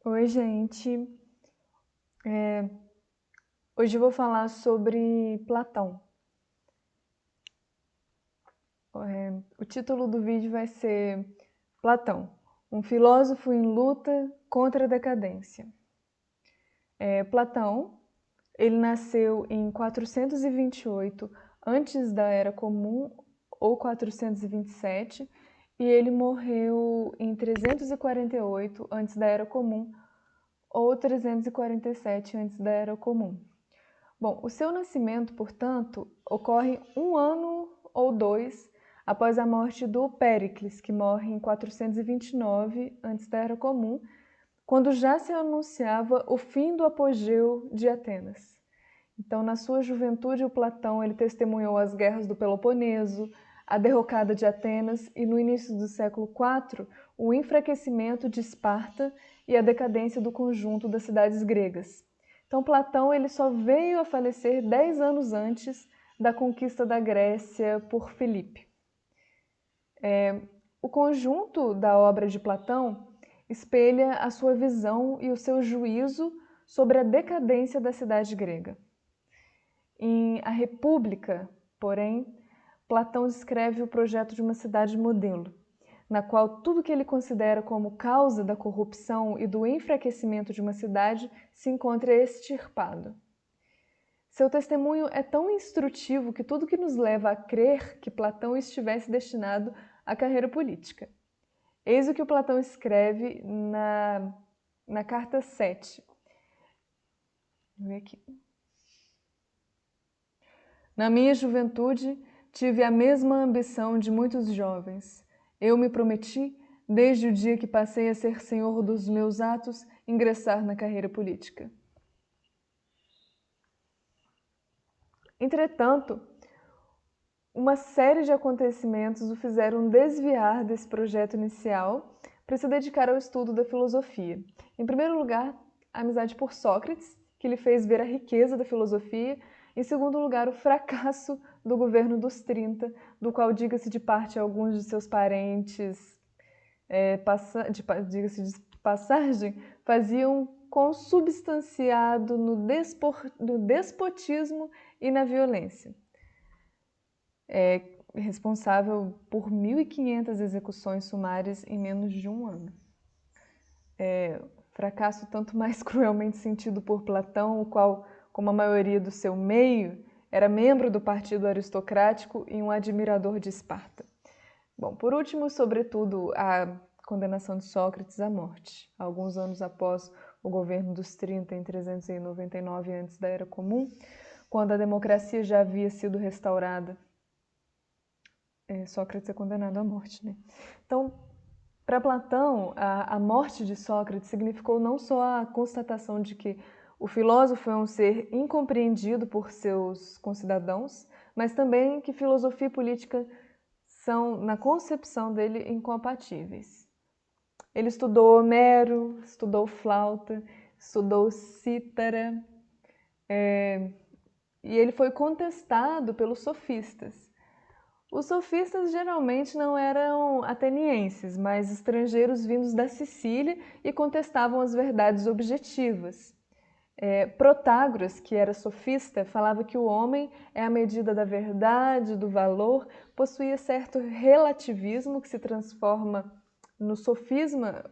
Oi, gente. Hoje eu vou falar sobre Platão. O título do vídeo vai ser Platão, um filósofo em luta contra a decadência. Platão, ele nasceu em 428 antes da Era Comum ou 427 e ele morreu em 348 antes da Era Comum ou 347 antes da Era Comum. Bom, o seu nascimento, portanto, ocorre um ano ou dois após a morte do Péricles, que morre em 429 antes da Era Comum, quando já se anunciava o fim do apogeu de Atenas. Então, na sua juventude, o Platão ele testemunhou as guerras do Peloponeso, a derrocada de Atenas e, no início do século IV, o enfraquecimento de Esparta e a decadência do conjunto das cidades gregas. Então, Platão ele só veio a falecer 10 anos antes da conquista da Grécia por Filipe. O conjunto da obra de Platão espelha a sua visão e o seu juízo sobre a decadência da cidade grega. Em A República, porém, Platão descreve o projeto de uma cidade modelo, na qual tudo que ele considera como causa da corrupção e do enfraquecimento de uma cidade se encontra extirpado. Seu testemunho é tão instrutivo que tudo que nos leva a crer que Platão estivesse destinado à carreira política. Eis o que o Platão escreve na carta 7. Vou ver aqui. Na minha juventude, tive a mesma ambição de muitos jovens. Eu me prometi, desde o dia que passei a ser senhor dos meus atos, ingressar na carreira política. Entretanto, uma série de acontecimentos o fizeram desviar desse projeto inicial para se dedicar ao estudo da filosofia. Em primeiro lugar, a amizade por Sócrates, que lhe fez ver a riqueza da filosofia. Em segundo lugar, o fracasso do governo dos 30, do qual, diga-se de parte, alguns de seus parentes, diga-se de passagem, faziam consubstanciado no despotismo e na violência. Responsável por 1.500 execuções sumárias em menos de um ano. Fracasso tanto mais cruelmente sentido por Platão, o qual, como a maioria do seu meio, era membro do partido aristocrático e um admirador de Esparta. Bom, por último, sobretudo, a condenação de Sócrates à morte, alguns anos após o governo dos 30, em 399 antes da Era Comum, quando a democracia já havia sido restaurada. Sócrates é condenado à morte, né? Então, para Platão, a morte de Sócrates significou não só a constatação de que o filósofo é um ser incompreendido por seus concidadãos, mas também que filosofia e política são, na concepção dele, incompatíveis. Ele estudou Homero, estudou flauta, estudou cítara, e ele foi contestado pelos sofistas. Os sofistas geralmente não eram atenienses, mas estrangeiros vindos da Sicília e contestavam as verdades objetivas. Protágoras, que era sofista, falava que o homem é a medida da verdade, do valor, possuía certo relativismo que se transforma no sofisma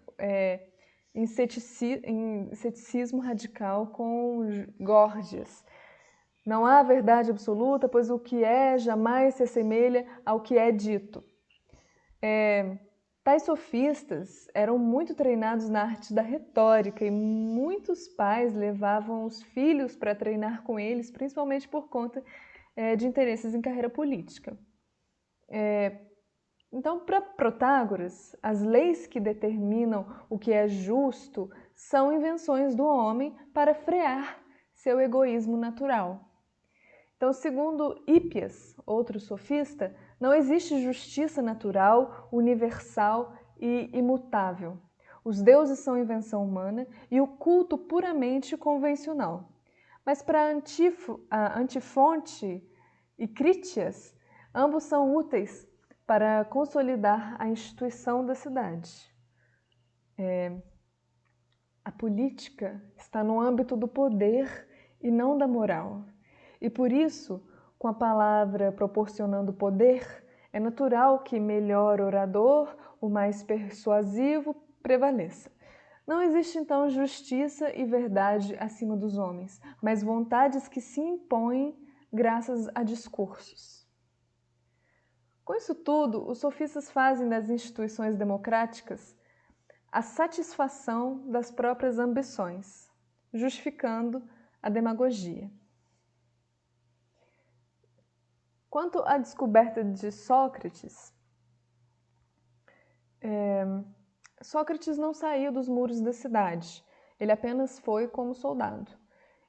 em ceticismo radical com Górgias. Não há verdade absoluta, pois o que é jamais se assemelha ao que é dito. Tais sofistas eram muito treinados na arte da retórica e muitos pais levavam os filhos para treinar com eles, principalmente por conta de interesses em carreira política. Então, para Protágoras, as leis que determinam o que é justo são invenções do homem para frear seu egoísmo natural. Então, segundo Hípias, outro sofista, não existe justiça natural, universal e imutável. Os deuses são invenção humana e o culto puramente convencional. Mas para Antifonte e Crítias, ambos são úteis para consolidar a instituição da cidade. política está no âmbito do poder e não da moral. E por isso, com a palavra proporcionando poder, é natural que melhor orador, o mais persuasivo, prevaleça. Não existe então justiça e verdade acima dos homens, mas vontades que se impõem graças a discursos. Com isso tudo, os sofistas fazem das instituições democráticas a satisfação das próprias ambições, justificando a demagogia. Quanto à descoberta de Sócrates, Sócrates não saiu dos muros da cidade, ele apenas foi como soldado.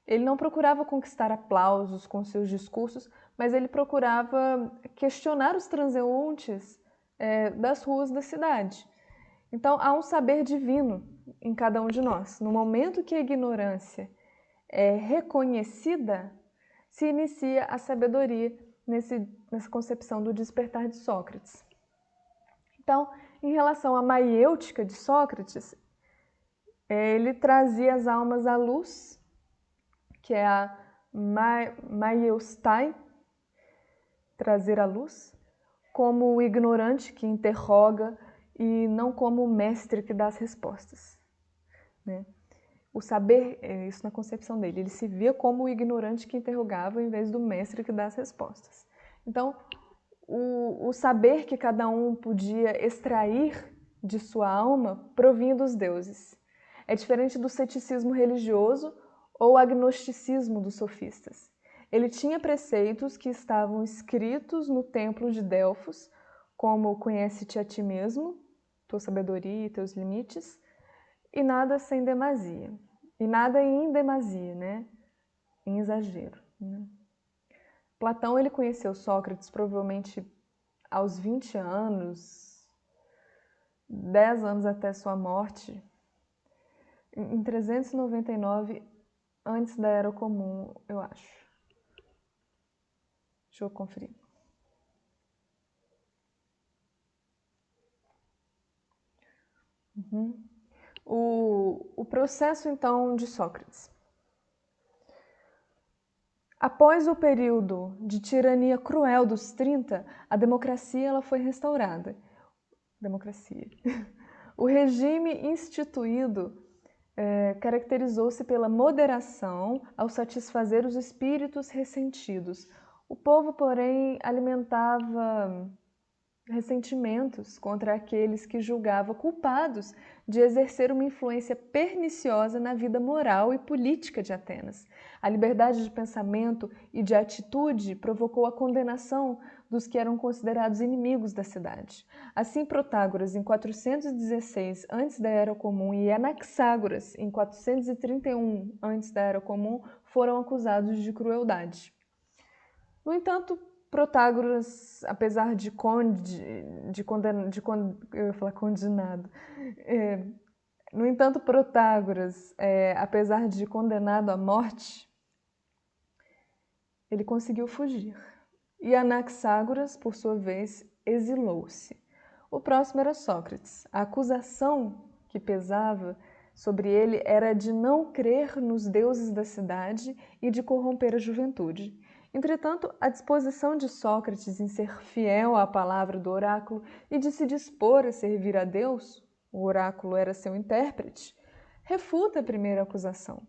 Ele não procurava conquistar aplausos com seus discursos, mas ele procurava questionar os transeuntes das ruas da cidade. Então, há um saber divino em cada um de nós. No momento que a ignorância é reconhecida, se inicia a sabedoria nessa concepção do despertar de Sócrates. Então, em relação à maiêutica de Sócrates, ele trazia as almas à luz, que é a maiêustai, trazer à luz, como o ignorante que interroga e não como o mestre que dá as respostas, né? O saber, isso na concepção dele, ele se via como o ignorante que interrogava em vez do mestre que dá as respostas. Então, o saber que cada um podia extrair de sua alma provinha dos deuses. É diferente do ceticismo religioso ou agnosticismo dos sofistas. Ele tinha preceitos que estavam escritos no templo de Delfos, como conhece-te a ti mesmo, tua sabedoria e teus limites, e nada sem demasia. E nada em demasia, né? Em exagero. Né? Platão ele conheceu Sócrates provavelmente aos 20 anos, 10 anos até sua morte, em 399 antes da Era Comum, eu acho. Deixa eu conferir. O processo, então, de Sócrates. Após o período de tirania cruel dos 30, a democracia ela foi restaurada. Democracia. O regime instituído caracterizou-se pela moderação ao satisfazer os espíritos ressentidos. O povo, porém, alimentava ressentimentos contra aqueles que julgava culpados de exercer uma influência perniciosa na vida moral e política de Atenas. A liberdade de pensamento e de atitude provocou a condenação dos que eram considerados inimigos da cidade. Assim, Protágoras, em 416 antes da Era Comum, e Anaxágoras, em 431 antes da Era Comum, foram acusados de crueldade. No entanto, Protágoras, apesar de eu ia falar condenado. No entanto, Protágoras, apesar de condenado à morte, ele conseguiu fugir. E Anaxágoras, por sua vez, exilou-se. O próximo era Sócrates. A acusação que pesava sobre ele era de não crer nos deuses da cidade e de corromper a juventude. Entretanto, a disposição de Sócrates em ser fiel à palavra do oráculo e de se dispor a servir a Deus, o oráculo era seu intérprete, refuta a primeira acusação.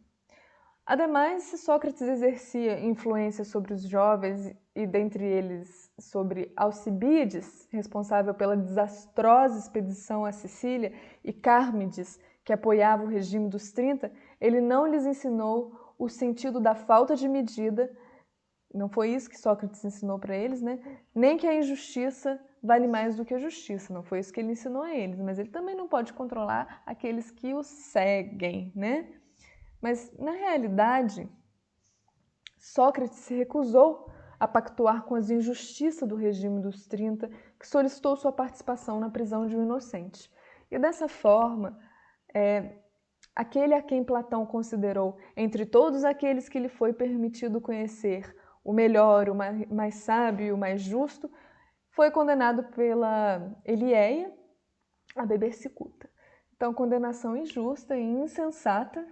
Ademais, Sócrates exercia influência sobre os jovens e, dentre eles, sobre Alcibíades, responsável pela desastrosa expedição à Sicília, e Cármides, que apoiava o regime dos 30, ele não lhes ensinou o sentido da falta de medida. Não foi isso que Sócrates ensinou para eles, né? Nem que a injustiça vale mais do que a justiça. Não foi isso que ele ensinou a eles, mas ele também não pode controlar aqueles que o seguem, né? Mas, na realidade, Sócrates se recusou a pactuar com as injustiças do regime dos 30, que solicitou sua participação na prisão de um inocente. E dessa forma, aquele a quem Platão considerou, entre todos aqueles que lhe foi permitido conhecer, o melhor, o mais sábio e o mais justo, foi condenado pela Elieia a beber cicuta. Então, condenação injusta e insensata,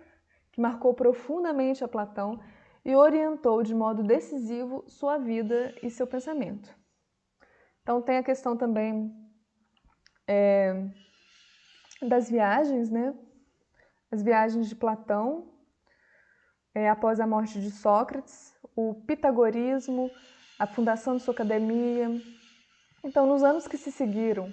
que marcou profundamente a Platão e orientou de modo decisivo sua vida e seu pensamento. Então, tem a questão também das viagens, né? As viagens de Platão, após a morte de Sócrates, o pitagorismo, a fundação de sua academia. Então, nos anos que se seguiram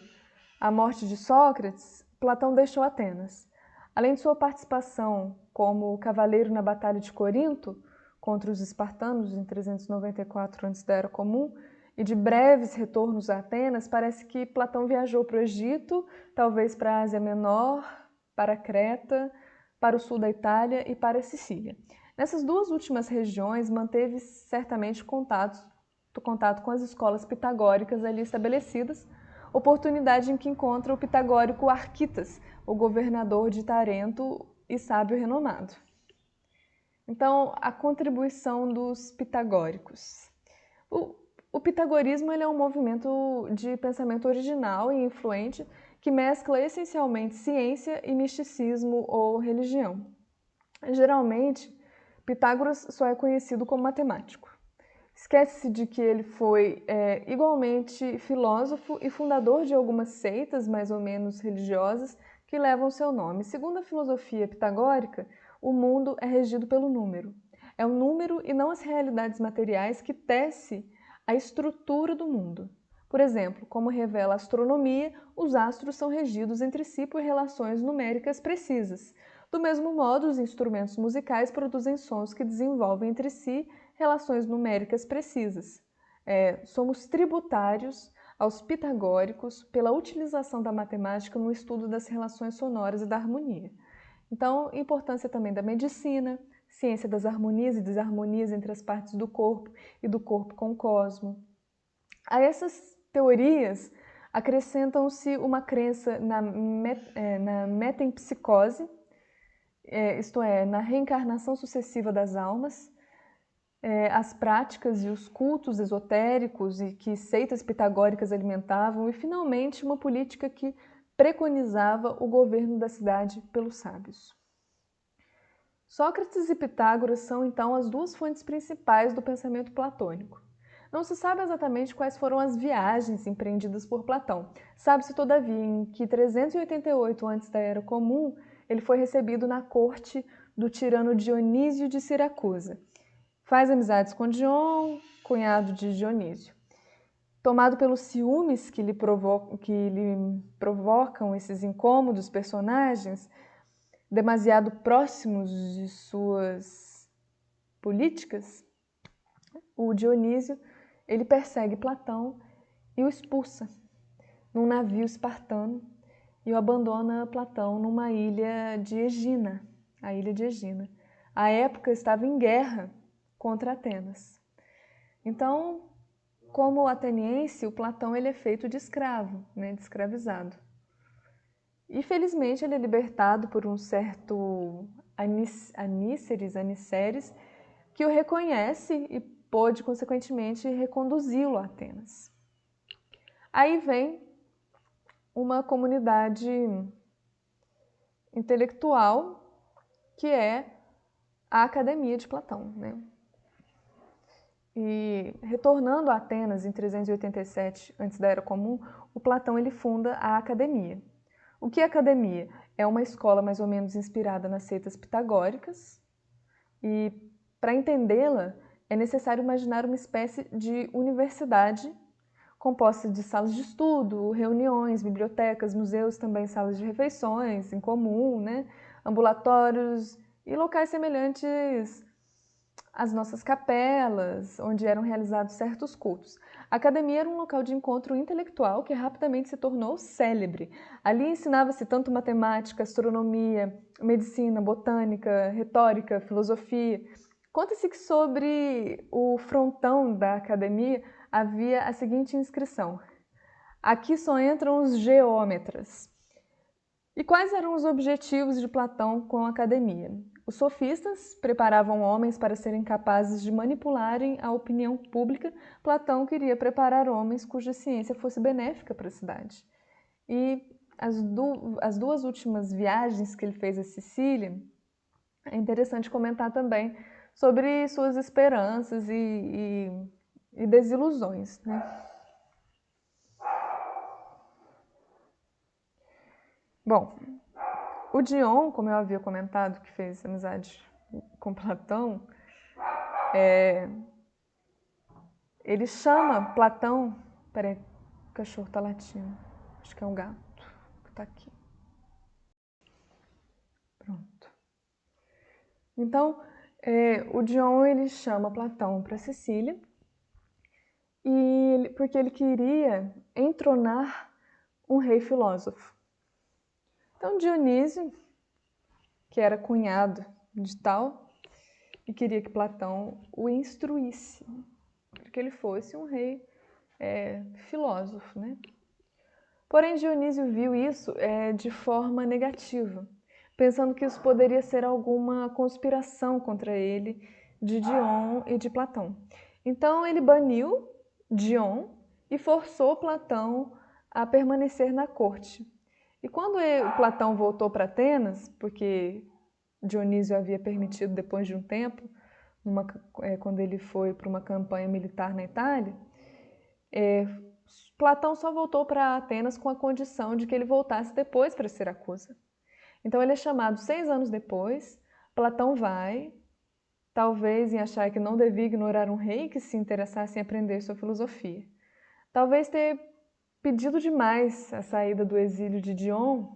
à morte de Sócrates, Platão deixou Atenas. Além de sua participação como cavaleiro na Batalha de Corinto, contra os espartanos em 394 a.C. da Era Comum, e de breves retornos a Atenas, parece que Platão viajou para o Egito, talvez para a Ásia Menor, para Creta, para o sul da Itália e para a Sicília. Nessas duas últimas regiões, manteve certamente contato com as escolas pitagóricas ali estabelecidas, oportunidade em que encontra o pitagórico Arquitas, o governador de Tarento e sábio renomado. Então, a contribuição dos pitagóricos. O pitagorismo ele é um movimento de pensamento original e influente que mescla essencialmente ciência e misticismo ou religião. Geralmente, Pitágoras só é conhecido como matemático. Esquece-se de que ele foi igualmente filósofo e fundador de algumas seitas mais ou menos religiosas que levam seu nome. Segundo a filosofia pitagórica, o mundo é regido pelo número. É o número e não as realidades materiais que tece a estrutura do mundo. Por exemplo, como revela a astronomia, os astros são regidos entre si por relações numéricas precisas. Do mesmo modo, os instrumentos musicais produzem sons que desenvolvem entre si relações numéricas precisas. Somos tributários aos pitagóricos pela utilização da matemática no estudo das relações sonoras e da harmonia. Então, importância também da medicina, ciência das harmonias e desarmonias entre as partes do corpo e do corpo com o cosmo. A essas teorias acrescentam-se uma crença na metempsicose, isto é, na reencarnação sucessiva das almas, as práticas e os cultos esotéricos e que seitas pitagóricas alimentavam e, finalmente, uma política que preconizava o governo da cidade pelos sábios. Sócrates e Pitágoras são, então, as duas fontes principais do pensamento platônico. Não se sabe exatamente quais foram as viagens empreendidas por Platão. Sabe-se, todavia, em que 388 a.C. da Era Comum, ele foi recebido na corte do tirano Dionísio de Siracusa. Faz amizades com Dion, cunhado de Dionísio. Tomado pelos ciúmes que lhe provocam esses incômodos personagens, demasiado próximos de suas políticas, o Dionísio ele persegue Platão e o expulsa num navio espartano e o abandona Platão numa ilha de Egina, a ilha de Egina. À época estava em guerra contra Atenas. Então, como ateniense, o Platão ele é feito de escravo, de escravizado. E, felizmente, ele é libertado por um certo Aníceres, que o reconhece e pôde, consequentemente, reconduzi-lo a Atenas. Aí vem uma comunidade intelectual que é a Academia de Platão, E, retornando a Atenas em 387 antes da Era Comum, o Platão ele funda a Academia. O que é Academia? É uma escola mais ou menos inspirada nas seitas pitagóricas e, para entendê-la, é necessário imaginar uma espécie de universidade composta de salas de estudo, reuniões, bibliotecas, museus, também salas de refeições em comum, ambulatórios e locais semelhantes às nossas capelas, onde eram realizados certos cultos. A academia era um local de encontro intelectual que rapidamente se tornou célebre. Ali ensinava-se tanto matemática, astronomia, medicina, botânica, retórica, filosofia. Conta-se que sobre o frontão da academia havia a seguinte inscrição: aqui só entram os geômetras. E quais eram os objetivos de Platão com a academia? Os sofistas preparavam homens para serem capazes de manipularem a opinião pública. Platão queria preparar homens cuja ciência fosse benéfica para a cidade. E as duas últimas viagens que ele fez à Sicília, é interessante comentar também sobre suas esperanças e desilusões, né? Bom, o Dion, como eu havia comentado, que fez amizade com Platão, ele chama Platão... Peraí, o cachorro tá latindo. Acho que é um gato que tá aqui. Pronto. Então, o Dion, ele chama Platão para Sicília, porque ele queria entronar um rei filósofo. Então, Dionísio, que era cunhado de tal, e queria que Platão o instruísse, para que ele fosse um rei filósofo, né? Porém, Dionísio viu isso de forma negativa, pensando que isso poderia ser alguma conspiração contra ele, de Dion e de Platão. Então, ele baniu Dion e forçou Platão a permanecer na corte. E quando Platão voltou para Atenas, porque Dionísio havia permitido depois de um tempo, quando ele foi para uma campanha militar na Itália, Platão só voltou para Atenas com a condição de que ele voltasse depois para Siracusa. Então ele é chamado 6 anos depois, Platão vai, talvez em achar que não devia ignorar um rei que se interessasse em aprender sua filosofia. Talvez ter pedido demais a saída do exílio de Dion,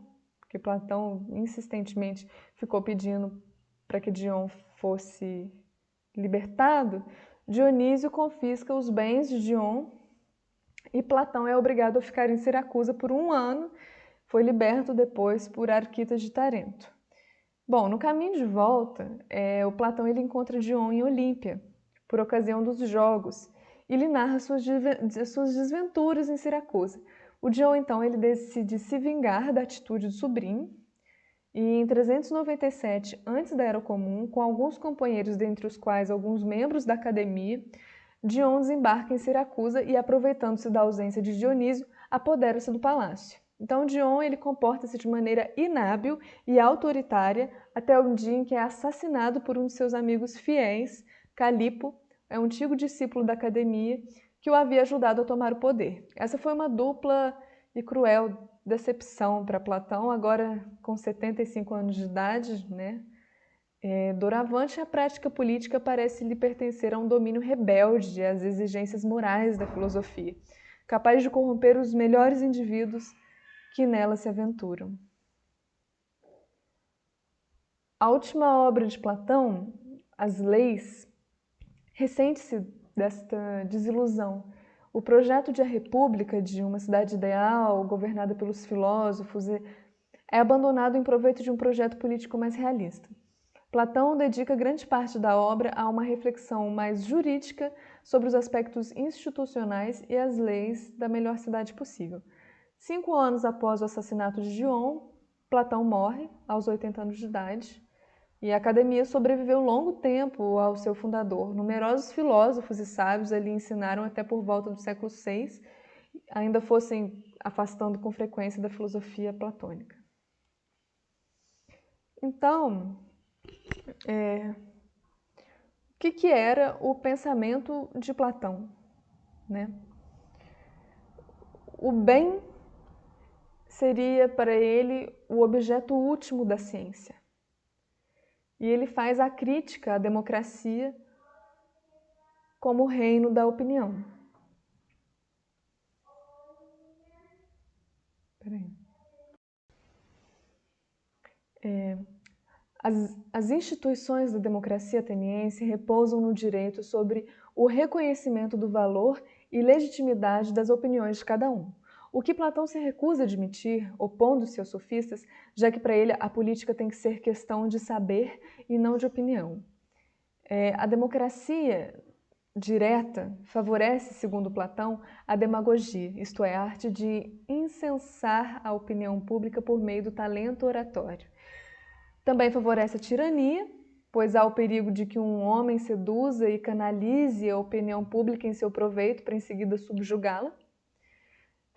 que Platão insistentemente ficou pedindo para que Dion fosse libertado. Dionísio confisca os bens de Dion e Platão é obrigado a ficar em Siracusa por 1 ano. Foi liberto depois por Arquitas de Tarento. Bom, no caminho de volta, o Platão ele encontra Dion em Olímpia, por ocasião dos Jogos, e lhe narra suas desventuras em Siracusa. O Dion, então, ele decide se vingar da atitude do sobrinho, e em 397, antes da Era Comum, com alguns companheiros, dentre os quais alguns membros da academia, Dion desembarca em Siracusa e, aproveitando-se da ausência de Dionísio, apodera-se do palácio. Então, Dion ele comporta-se de maneira inábil e autoritária até o dia em que é assassinado por um de seus amigos fiéis, Calipo, um antigo discípulo da academia, que o havia ajudado a tomar o poder. Essa foi uma dupla e cruel decepção para Platão, agora com 75 anos de idade, né? Doravante, a prática política parece lhe pertencer a um domínio rebelde às exigências morais da filosofia, capaz de corromper os melhores indivíduos que nela se aventuram. A última obra de Platão, As Leis, ressente-se desta desilusão. O projeto de a república, de uma cidade ideal, governada pelos filósofos, é abandonado em proveito de um projeto político mais realista. Platão dedica grande parte da obra a uma reflexão mais jurídica sobre os aspectos institucionais e as leis da melhor cidade possível. 5 anos após o assassinato de Dion, Platão morre, aos 80 anos de idade, e a academia sobreviveu longo tempo ao seu fundador. Numerosos filósofos e sábios ali ensinaram até por volta do século VI, ainda fossem afastando com frequência da filosofia platônica. Então, o que era o pensamento de Platão, né? O bem seria para ele o objeto último da ciência. E ele faz a crítica à democracia como reino da opinião. As instituições da democracia ateniense repousam no direito sobre o reconhecimento do valor e legitimidade das opiniões de cada um. O que Platão se recusa a admitir, opondo-se aos sofistas, já que para ele a política tem que ser questão de saber e não de opinião. A democracia direta favorece, segundo Platão, a demagogia, isto é, a arte de incensar a opinião pública por meio do talento oratório. Também favorece a tirania, pois há o perigo de que um homem seduza e canalize a opinião pública em seu proveito para em seguida subjugá-la.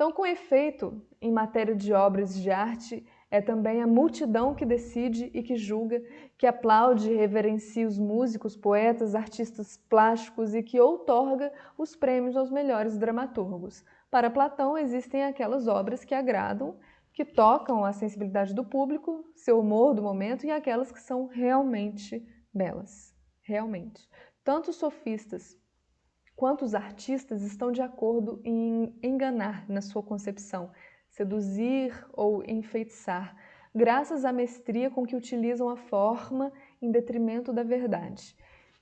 Então, com efeito, em matéria de obras de arte, é também a multidão que decide e que julga, que aplaude e reverencia os músicos, poetas, artistas plásticos e que outorga os prêmios aos melhores dramaturgos. Para Platão, existem aquelas obras que agradam, que tocam a sensibilidade do público, seu humor do momento, e aquelas que são realmente belas. Realmente. Tanto os sofistas quanto os artistas estão de acordo em enganar na sua concepção, seduzir ou enfeitiçar, graças à mestria com que utilizam a forma em detrimento da verdade.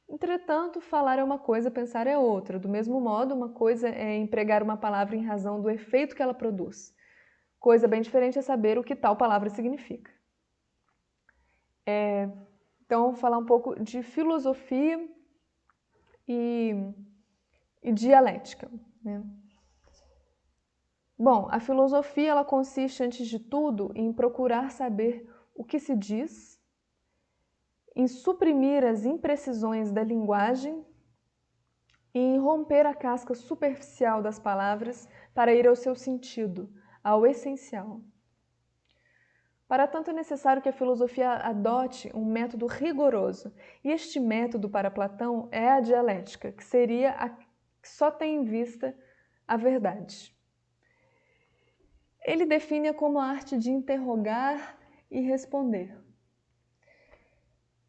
Entretanto, falar é uma coisa, pensar é outra. Do mesmo modo, uma coisa é empregar uma palavra em razão do efeito que ela produz. Coisa bem diferente é saber o que tal palavra significa. Então, vou falar um pouco de filosofia e dialética, né? Bom, a filosofia ela consiste, antes de tudo, em procurar saber o que se diz, em suprimir as imprecisões da linguagem e em romper a casca superficial das palavras para ir ao seu sentido, ao essencial. Para tanto, é necessário que a filosofia adote um método rigoroso, e este método, para Platão, é a dialética, que seria a que só tem em vista a verdade. Ele define-a como a arte de interrogar e responder.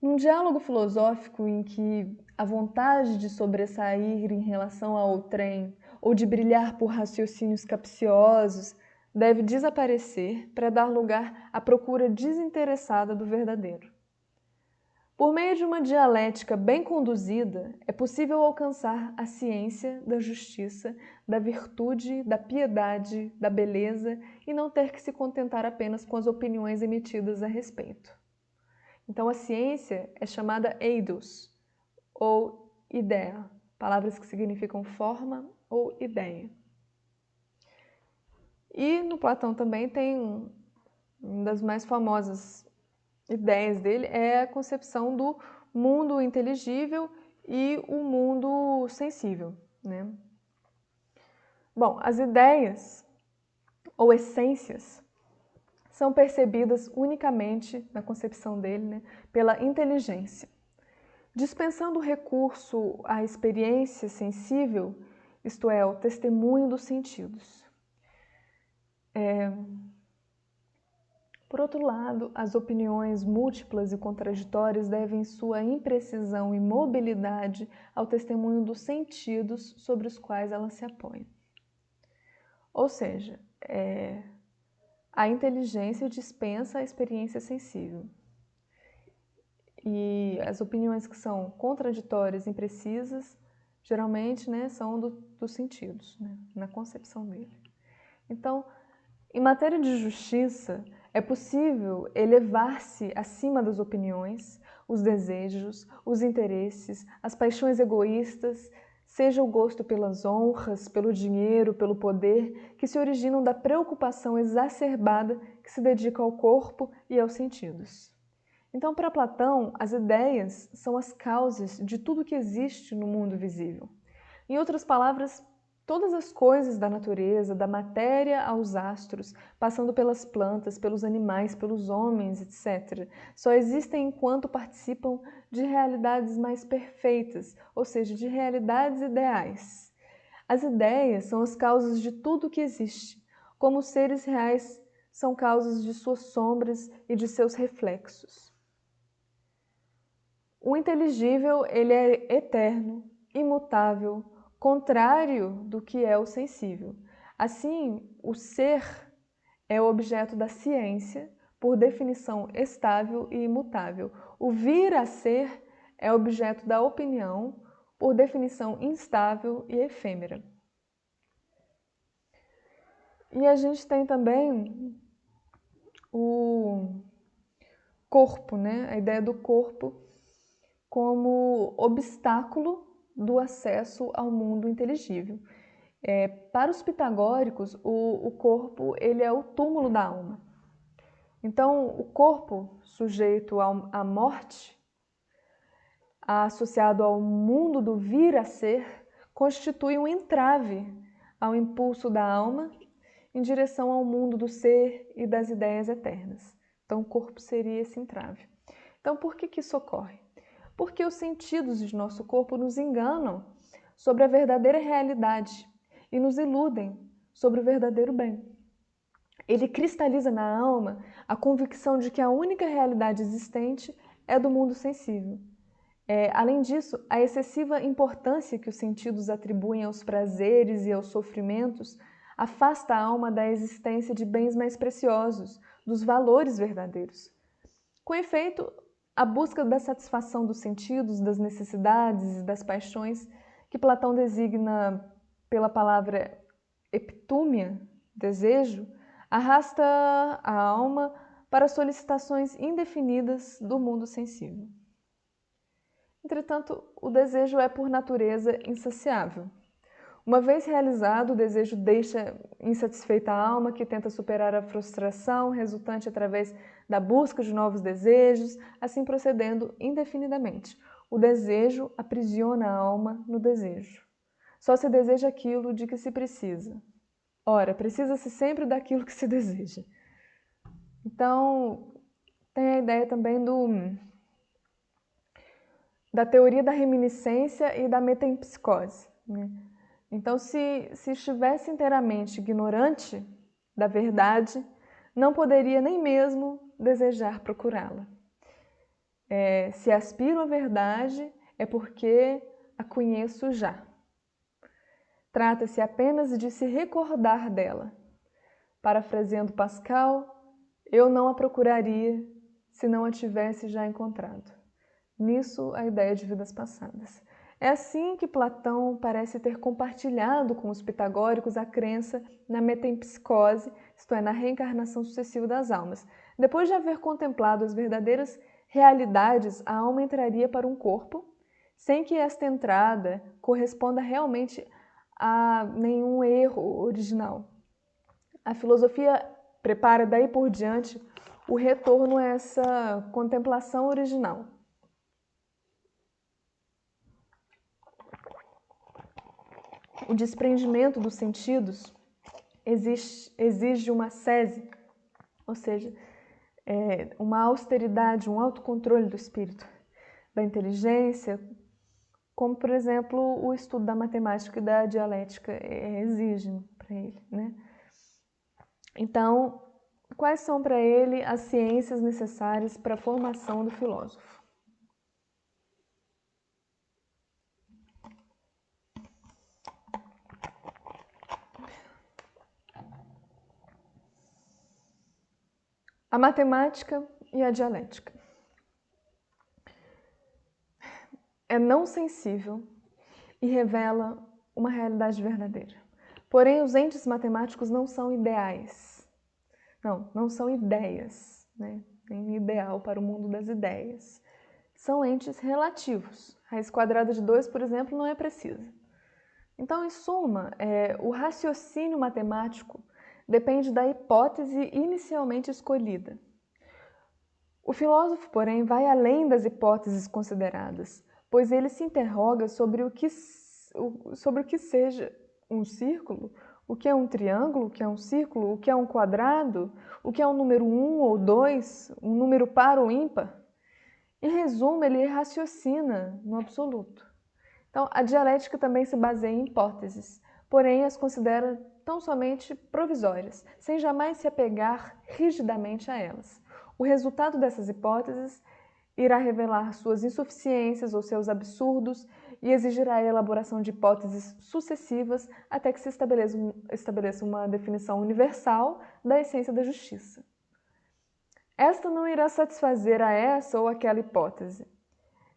Num diálogo filosófico em que a vontade de sobressair em relação ao outrem ou de brilhar por raciocínios capciosos deve desaparecer para dar lugar à procura desinteressada do verdadeiro. Por meio de uma dialética bem conduzida, é possível alcançar a ciência da justiça, da virtude, da piedade, da beleza e não ter que se contentar apenas com as opiniões emitidas a respeito. Então, a ciência é chamada eidos, ou ideia, palavras que significam forma ou ideia. E no Platão também tem uma das mais famosas ideias dele é a concepção do mundo inteligível e o mundo sensível, né? Bom, as ideias ou essências são percebidas unicamente, na concepção dele, né, pela inteligência. Dispensando o recurso à experiência sensível, isto é, ao testemunho dos sentidos. Por outro lado, as opiniões múltiplas e contraditórias devem sua imprecisão e mobilidade ao testemunho dos sentidos sobre os quais elas se apoiam. Ou seja, a inteligência dispensa a experiência sensível. E as opiniões que são contraditórias e imprecisas, geralmente, né, são dos sentidos, né, na concepção dele. Então, em matéria de justiça, é possível elevar-se acima das opiniões, os desejos, os interesses, as paixões egoístas, seja o gosto pelas honras, pelo dinheiro, pelo poder, que se originam da preocupação exacerbada que se dedica ao corpo e aos sentidos. Então, para Platão, as ideias são as causas de tudo que existe no mundo visível. Em outras palavras, todas as coisas da natureza, da matéria aos astros, passando pelas plantas, pelos animais, pelos homens, etc., só existem enquanto participam de realidades mais perfeitas, ou seja, de realidades ideais. As ideias são as causas de tudo que existe, como os seres reais são causas de suas sombras e de seus reflexos. O inteligível, ele é eterno, imutável, contrário do que é o sensível. Assim, o ser é o objeto da ciência, por definição estável e imutável. O vir a ser é objeto da opinião, por definição instável e efêmera. E a gente tem também o corpo, né? A ideia do corpo como obstáculo do acesso ao mundo inteligível. Para os pitagóricos, o corpo ele é o túmulo da alma. Então, o corpo sujeito à morte, associado ao mundo do vir a ser, constitui um entrave ao impulso da alma em direção ao mundo do ser e das ideias eternas. Então, o corpo seria esse entrave. Então, por que isso ocorre? Porque os sentidos de nosso corpo nos enganam sobre a verdadeira realidade e nos iludem sobre o verdadeiro bem. Ele cristaliza na alma a convicção de que a única realidade existente é do mundo sensível. Além disso, a excessiva importância que os sentidos atribuem aos prazeres e aos sofrimentos afasta a alma da existência de bens mais preciosos, dos valores verdadeiros. Com efeito, a busca da satisfação dos sentidos, das necessidades e das paixões, que Platão designa pela palavra epitúmia, desejo, arrasta a alma para solicitações indefinidas do mundo sensível. Entretanto, o desejo é por natureza insaciável. Uma vez realizado, o desejo deixa insatisfeita a alma, que tenta superar a frustração resultante através da busca de novos desejos, assim procedendo indefinidamente. O desejo aprisiona a alma no desejo. Só se deseja aquilo de que se precisa. Ora, precisa-se sempre daquilo que se deseja. Então, tem a ideia também da teoria da reminiscência e da metempsicose, né? Então, se estivesse inteiramente ignorante da verdade, não poderia nem mesmo desejar procurá-la. Se aspiro à verdade, é porque a conheço já. Trata-se apenas de se recordar dela. Parafraseando Pascal, eu não a procuraria se não a tivesse já encontrado. Nisso, a ideia de vidas passadas. É assim que Platão parece ter compartilhado com os pitagóricos a crença na metempsicose, isto é, na reencarnação sucessiva das almas. Depois de haver contemplado as verdadeiras realidades, a alma entraria para um corpo, sem que esta entrada corresponda realmente a nenhum erro original. A filosofia prepara daí por diante o retorno a essa contemplação original. O desprendimento dos sentidos exige uma ascese, ou seja, uma austeridade, um autocontrole do espírito, da inteligência, como, por exemplo, o estudo da matemática e da dialética exige para ele, né? Então, quais são para ele as ciências necessárias para a formação do filósofo? A matemática e a dialética. É não sensível e revela uma realidade verdadeira. Porém, os entes matemáticos não são ideais. Não são ideias, né? Nem ideal para o mundo das ideias. São entes relativos. Raiz quadrada de 2, por exemplo, não é precisa. Então, em suma, o raciocínio matemático depende da hipótese inicialmente escolhida. O filósofo, porém, vai além das hipóteses consideradas, pois ele se interroga sobre o que seja um círculo, o que é um triângulo, o que é um círculo, o que é um quadrado, o que é um número 1 ou 2, um número par ou ímpar. Em resumo, ele raciocina no absoluto. Então, a dialética também se baseia em hipóteses, porém as considera tão somente provisórias, sem jamais se apegar rigidamente a elas. O resultado dessas hipóteses irá revelar suas insuficiências ou seus absurdos e exigirá a elaboração de hipóteses sucessivas até que se estabeleça uma definição universal da essência da justiça. Esta não irá satisfazer a essa ou aquela hipótese,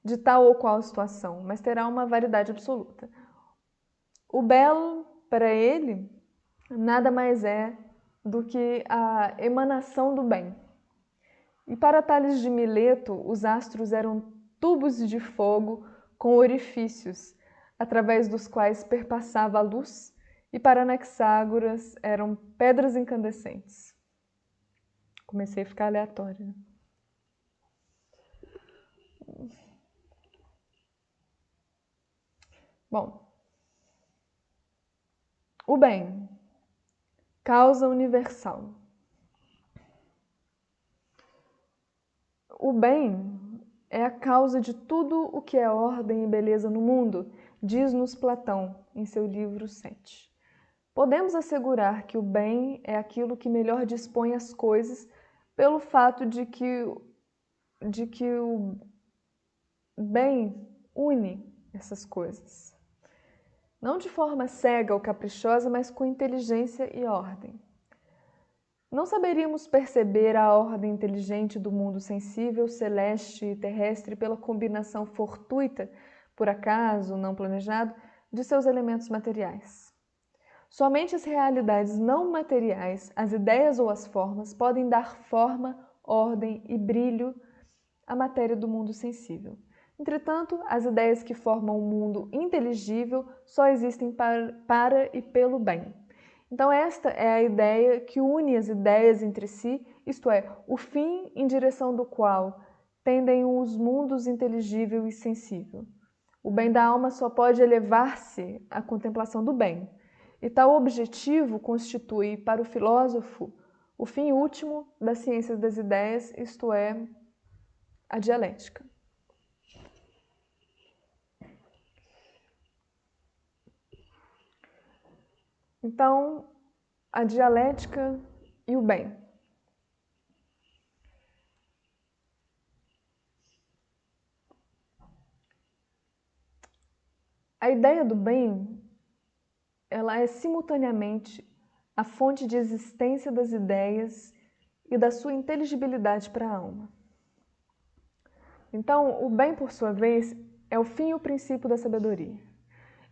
de tal ou qual situação, mas terá uma validade absoluta. O belo, para ele, nada mais é do que a emanação do bem. E para Tales de Mileto, os astros eram tubos de fogo com orifícios, através dos quais perpassava a luz, e para Anaxágoras eram pedras incandescentes. Comecei a ficar aleatória. Bom, o bem Causa universal. O bem é a causa de tudo o que é ordem e beleza no mundo, diz-nos Platão em seu livro 7. Podemos assegurar que o bem é aquilo que melhor dispõe as coisas pelo fato de que o bem une essas coisas. Não de forma cega ou caprichosa, mas com inteligência e ordem. Não saberíamos perceber a ordem inteligente do mundo sensível, celeste e terrestre pela combinação fortuita, por acaso, não planejado, de seus elementos materiais. Somente as realidades não materiais, as ideias ou as formas, podem dar forma, ordem e brilho à matéria do mundo sensível. Entretanto, as ideias que formam o mundo inteligível só existem para e pelo bem. Então esta é a ideia que une as ideias entre si, isto é, o fim em direção do qual tendem os mundos inteligível e sensível. O bem da alma só pode elevar-se à contemplação do bem, e tal objetivo constitui para o filósofo o fim último das ciências das ideias, isto é, a dialética. Então, a dialética e o bem. A ideia do bem, ela é simultaneamente a fonte de existência das ideias e da sua inteligibilidade para a alma. Então, o bem, por sua vez, é o fim e o princípio da sabedoria.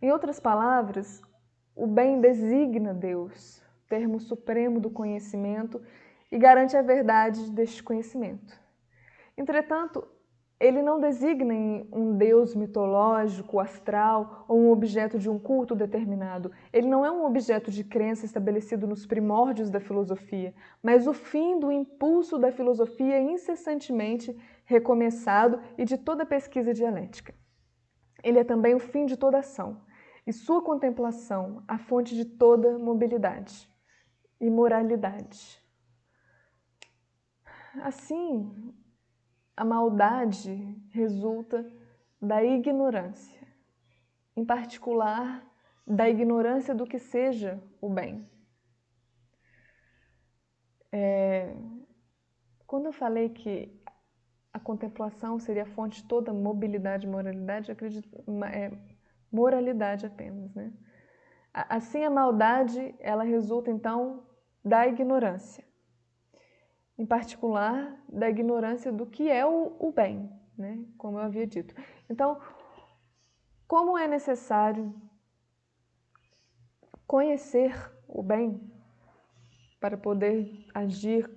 Em outras palavras, o bem designa Deus, termo supremo do conhecimento, e garante a verdade deste conhecimento. Entretanto, ele não designa um Deus mitológico, astral ou um objeto de um culto determinado. Ele não é um objeto de crença estabelecido nos primórdios da filosofia, mas o fim do impulso da filosofia incessantemente recomeçado e de toda pesquisa dialética. Ele é também o fim de toda ação, e sua contemplação a fonte de toda mobilidade e moralidade. Assim, a maldade resulta da ignorância, em particular da ignorância do que seja o bem. Quando eu falei que a contemplação seria a fonte de toda mobilidade e moralidade, eu acredito moralidade apenas, né? Assim, a maldade, ela resulta, então, da ignorância. Em particular, da ignorância do que é o bem, né? Como eu havia dito. Então, como é necessário conhecer o bem para poder agir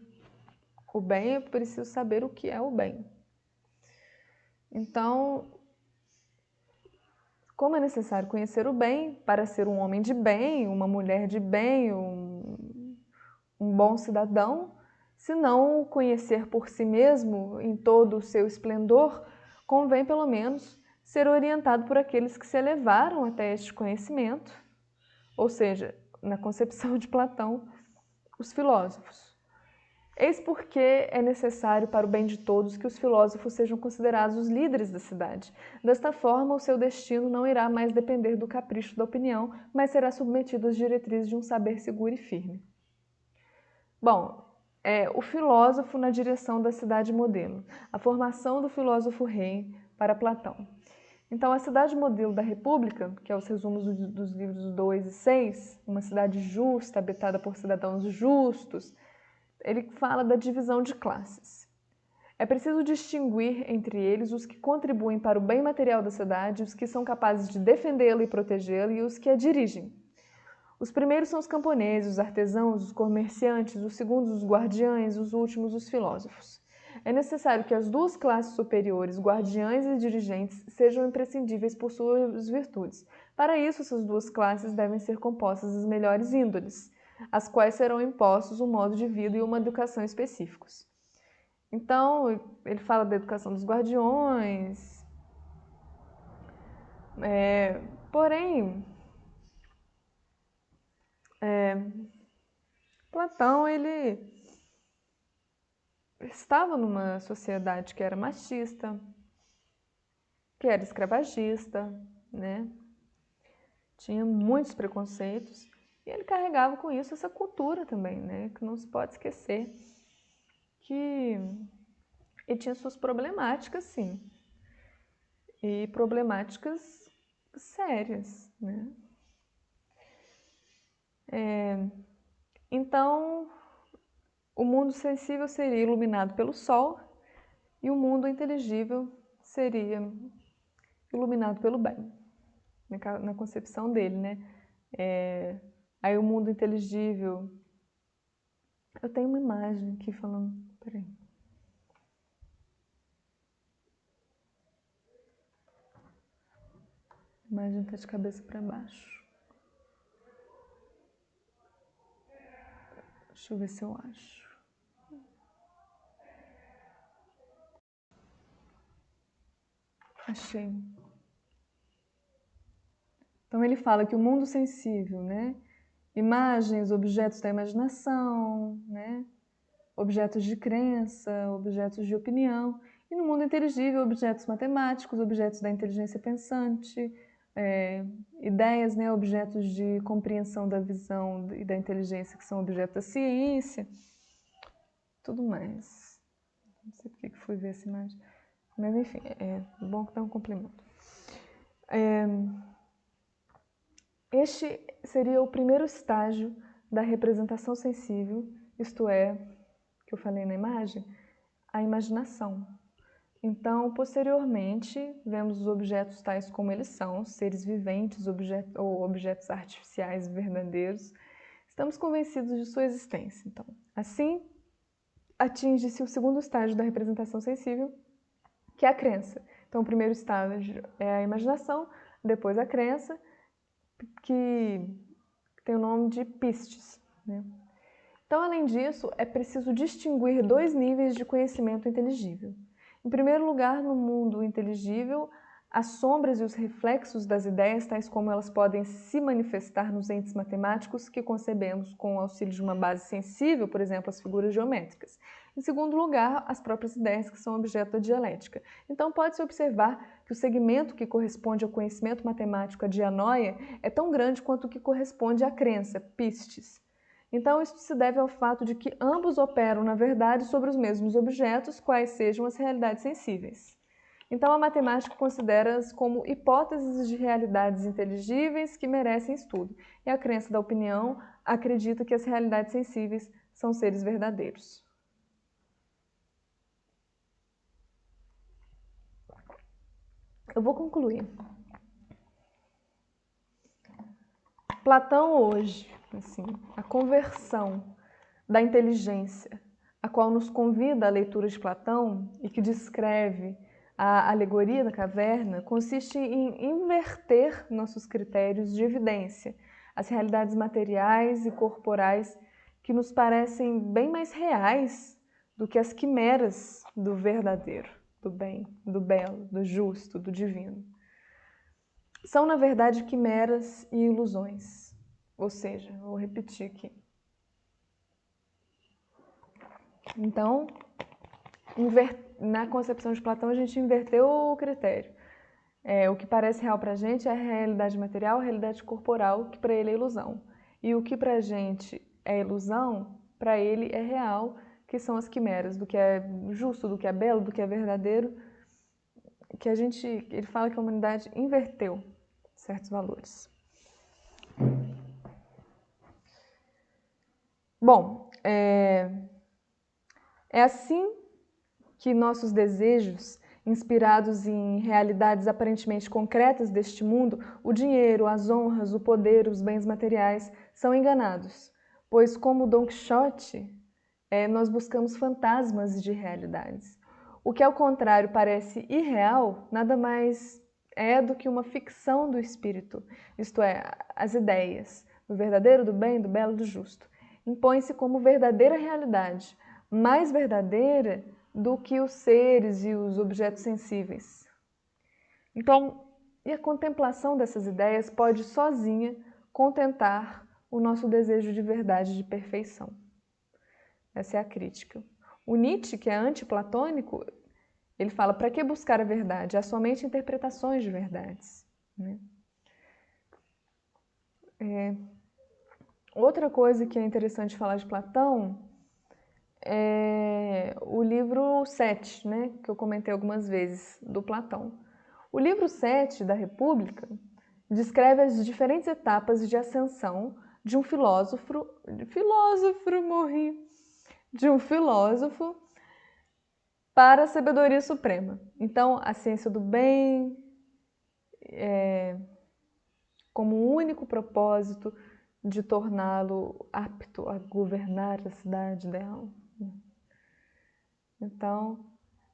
o bem, é preciso saber o que é o bem. Então, como é necessário conhecer o bem para ser um homem de bem, uma mulher de bem, um bom cidadão, se não o conhecer por si mesmo em todo o seu esplendor, convém pelo menos ser orientado por aqueles que se elevaram até este conhecimento, ou seja, na concepção de Platão, os filósofos. Eis porque é necessário para o bem de todos que os filósofos sejam considerados os líderes da cidade. Desta forma, o seu destino não irá mais depender do capricho da opinião, mas será submetido às diretrizes de um saber seguro e firme. Bom, o filósofo na direção da cidade modelo, a formação do filósofo rei para Platão. Então, a cidade modelo da República, que é os resumos dos livros 2 e 6, uma cidade justa, habitada por cidadãos justos, ele fala da divisão de classes. É preciso distinguir entre eles os que contribuem para o bem material da cidade, os que são capazes de defendê-la e protegê-la e os que a dirigem. Os primeiros são os camponeses, os artesãos, os comerciantes, os segundos os guardiães, os últimos os filósofos. É necessário que as duas classes superiores, guardiães e dirigentes, sejam imprescindíveis por suas virtudes. Para isso, essas duas classes devem ser compostas das melhores índoles, às quais serão impostos um modo de vida e uma educação específicos. Então, ele fala da educação dos guardiões, porém, Platão, ele estava numa sociedade que era machista, que era escravagista, né? Tinha muitos preconceitos e ele carregava com isso essa cultura também, né? Que não se pode esquecer que ele tinha suas problemáticas, sim, e problemáticas sérias, né? Então, o mundo sensível seria iluminado pelo sol e o mundo inteligível seria iluminado pelo bem, na concepção dele, né? Aí o mundo inteligível... Eu tenho uma imagem aqui falando... Peraí. A imagem está de cabeça para baixo. Deixa eu ver se eu acho. Achei. Então ele fala que o mundo sensível, né? Imagens, objetos da imaginação, né? Objetos de crença, objetos de opinião. E no mundo inteligível, objetos matemáticos, objetos da inteligência pensante, ideias, né? Objetos de compreensão da visão e da inteligência, que são objetos da ciência. Tudo mais. Não sei por que fui ver essa imagem. Mas enfim, é bom que dá um complemento. Este seria o primeiro estágio da representação sensível, isto é, que eu falei na imagem, a imaginação. Então, posteriormente, vemos os objetos tais como eles são, seres viventes ou objetos artificiais verdadeiros. Estamos convencidos de sua existência. Então, assim, atinge-se o segundo estágio da representação sensível, que é a crença. Então, o primeiro estágio é a imaginação, depois a crença, que tem o nome de pistes, né? Então, além disso, é preciso distinguir dois níveis de conhecimento inteligível. Em primeiro lugar, no mundo inteligível, as sombras e os reflexos das ideias, tais como elas podem se manifestar nos entes matemáticos que concebemos com o auxílio de uma base sensível, por exemplo, as figuras geométricas. Em segundo lugar, as próprias ideias que são objeto da dialética. Então, pode-se observar que o segmento que corresponde ao conhecimento matemático, a dianoia, é tão grande quanto o que corresponde à crença, pistes. Então, isso se deve ao fato de que ambos operam, na verdade, sobre os mesmos objetos, quais sejam as realidades sensíveis. Então, a matemática considera-as como hipóteses de realidades inteligíveis que merecem estudo, e a crença da opinião acredita que as realidades sensíveis são seres verdadeiros. Eu vou concluir. Platão hoje, assim, a conversão da inteligência, a qual nos convida a leitura de Platão e que descreve a alegoria da caverna, consiste em inverter nossos critérios de evidência, as realidades materiais e corporais que nos parecem bem mais reais do que as quimeras do verdadeiro, do bem, do belo, do justo, do divino. São, na verdade, quimeras e ilusões. Ou seja, vou repetir aqui. Então, na concepção de Platão, a gente inverteu o critério. O que parece real para a gente é a realidade material, a realidade corporal, que para ele é ilusão. E o que para a gente é ilusão, para ele é real, que são as quimeras, do que é justo, do que é belo, do que é verdadeiro, que ele fala que a humanidade inverteu certos valores. Bom, é assim que nossos desejos, inspirados em realidades aparentemente concretas deste mundo, o dinheiro, as honras, o poder, os bens materiais, são enganados, pois, como Dom Quixote, nós buscamos fantasmas de realidades. O que, ao contrário, parece irreal, nada mais é do que uma ficção do espírito, isto é, as ideias, do verdadeiro, do bem, do belo, do justo. Impõe-se como verdadeira realidade, mais verdadeira do que os seres e os objetos sensíveis. Então, e a contemplação dessas ideias pode sozinha contentar o nosso desejo de verdade, de perfeição. Essa é a crítica. O Nietzsche, que é antiplatônico, ele fala, para que buscar a verdade? Há somente interpretações de verdades. Né? Outra coisa que é interessante falar de Platão é o livro 7, né, que eu comentei algumas vezes, do Platão. O livro 7 da República descreve as diferentes etapas de ascensão de um filósofo para a sabedoria suprema. Então, a ciência do bem, como o único propósito de torná-lo apto a governar a cidade dela. Então,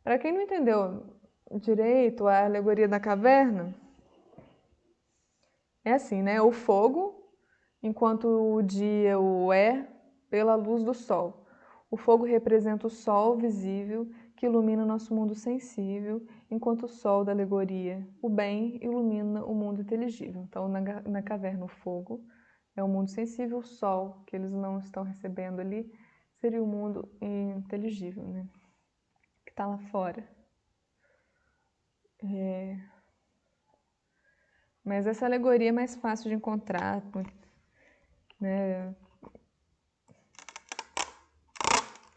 para quem não entendeu direito a alegoria da caverna, é assim, né? O fogo, enquanto o dia o é pela luz do sol. O fogo representa o sol visível que ilumina o nosso mundo sensível, enquanto o sol da alegoria, o bem, ilumina o mundo inteligível. Então, na caverna, o fogo é o mundo sensível, o sol, que eles não estão recebendo ali, seria o mundo inteligível, né? Que está lá fora. Mas essa alegoria é mais fácil de encontrar, né?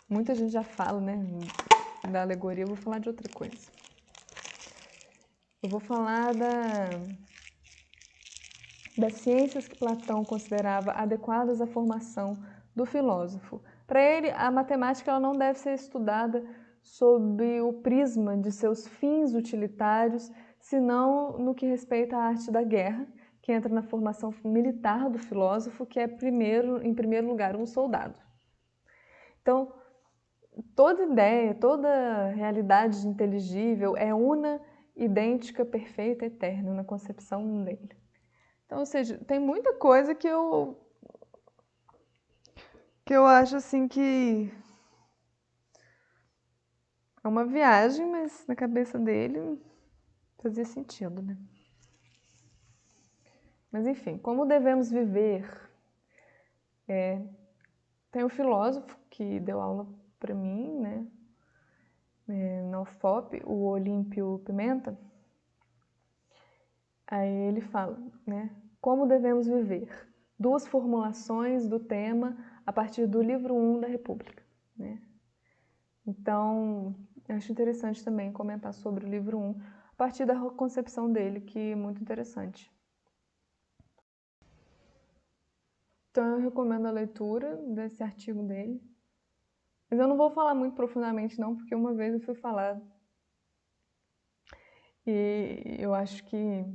Muita gente já fala, né, da alegoria. Eu vou falar de outra coisa. Eu vou falar das ciências que Platão considerava adequadas à formação do filósofo. Para ele, a matemática ela não deve ser estudada sob o prisma de seus fins utilitários, senão no que respeita à arte da guerra, que entra na formação militar do filósofo, que é em primeiro lugar, um soldado. Então, toda ideia, toda realidade inteligível é una, idêntica, perfeita, eterna na concepção dele. Então, ou seja, tem muita coisa que eu acho assim que é uma viagem, mas na cabeça dele fazia sentido, né? Mas enfim, como devemos viver? Tem um filósofo que deu aula para mim, né? Na UFOP, o Olímpio Pimenta. Aí ele fala, né? Como devemos viver? 2 formulações do tema a partir do livro 1 da República, né? Então, eu acho interessante também comentar sobre o livro 1 a partir da concepção dele, que é muito interessante. Então, eu recomendo a leitura desse artigo dele. Mas eu não vou falar muito profundamente, não, porque uma vez eu fui falar. E eu acho que,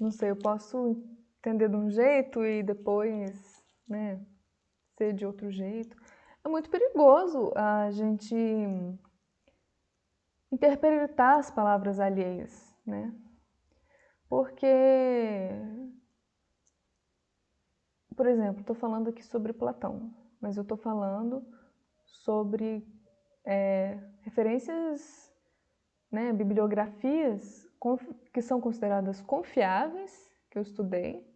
não sei, eu posso entender de um jeito e depois, né, ser de outro jeito. É muito perigoso a gente interpretar as palavras alheias, né? Porque, por exemplo, estou falando aqui sobre Platão, mas eu estou falando sobre referências, né, bibliografias que são consideradas confiáveis, que eu estudei,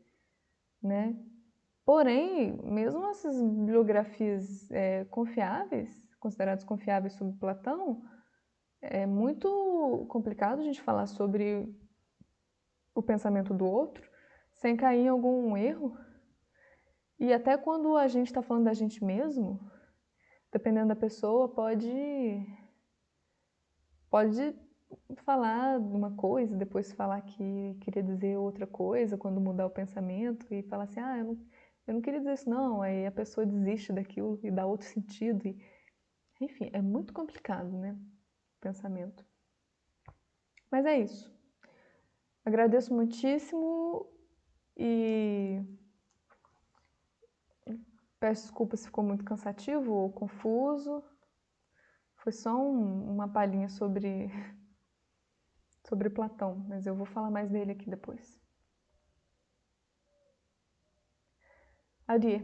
né? Porém, mesmo essas bibliografias confiáveis, consideradas confiáveis sobre Platão, é muito complicado a gente falar sobre o pensamento do outro sem cair em algum erro. E até quando a gente está falando da gente mesmo, dependendo da pessoa, pode falar uma coisa, depois falar que queria dizer outra coisa, quando mudar o pensamento e falar assim, eu não queria dizer isso não, aí a pessoa desiste daquilo e dá outro sentido. Enfim, é muito complicado, né, o pensamento. Mas é isso. Agradeço muitíssimo e peço desculpas se ficou muito cansativo ou confuso. Foi só uma palhinha sobre Platão, mas eu vou falar mais dele aqui depois. Adieu.